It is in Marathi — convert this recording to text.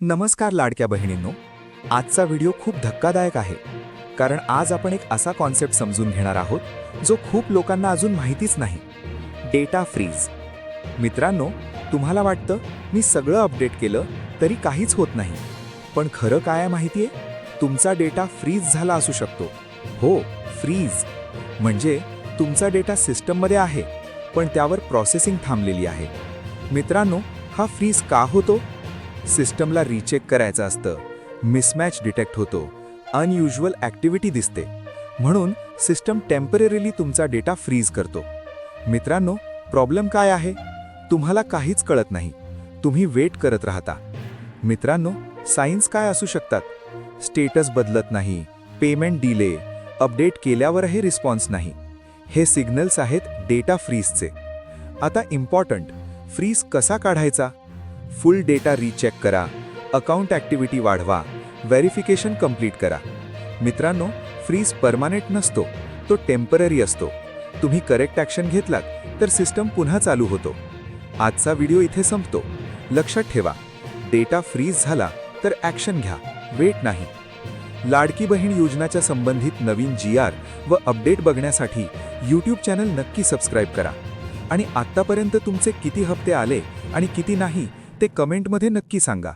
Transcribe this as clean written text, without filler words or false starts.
नमस्कार लाडक्या बहिणींनो. आजचा व्हिडिओ खूप धक्कादायक आहे, कारण आज आपण एक असा कॉन्सेप्ट समजून घेणार आहोत जो खूप लोकांना अजून माहितीच नाही. Data freeze. मित्रांनो, तुम्हाला वाटतं मी सगळं अपडेट केलं तरी काहीच होत नाही, पण खरं काय आहे माहिती आहे? तुमचा डेटा फ्रीज झाला असू शकतो. हो, फ्रीज म्हणजे तुमचा डेटा सिस्टममध्ये आहे, पण त्यावर प्रोसेसिंग थांबलेली आहे. मित्रांनो, हा फ्रीज का होतो? सिस्टमला रीचेक करायचं असतं, मिसमॅच डिटेक्ट होतो, अनयुज्युअल ॲक्टिव्हिटी दिसते, म्हणून सिस्टम टेम्पररीली तुमचा डेटा फ्रीज करतो. मित्रांनो, प्रॉब्लेम काय आहे? तुम्हाला काहीच कळत नाही, तुम्ही वेट करत राहता. मित्रांनो, सायन्स काय असू शकतात? स्टेटस बदलत नाही, पेमेंट डिले, अपडेट केल्यावरही रिस्पॉन्स नाही. हे सिग्नल्स आहेत डेटा फ्रीजचे. आता इम्पॉर्टंट, फ्रीज कसा काढायचा? फुल डेटा रीचेक करा, अकाउंट ॲक्टिव्हिटी वाढवा, व्हेरिफिकेशन कंप्लीट करा. मित्रांनो, फ्रीज परमानेंट नसतो, तो टेम्पररी असतो. तुम्ही करेक्ट ॲक्शन घेतलात तर सिस्टम पुन्हा चालू होतो. आजचा व्हिडिओ इथे संपतो. लक्षात ठेवा, डेटा फ्रीज झाला तर ॲक्शन घ्या, वेट नाही. लाडकी बहीण योजनाच्या संबंधित नवीन GR व अपडेट बघण्यासाठी यूट्यूब चॅनल नक्की सबस्क्राईब करा. आणि आत्तापर्यंत तुमचे किती हप्ते आले आणि किती नाही ते कमेंटमध्ये नक्की सांगा.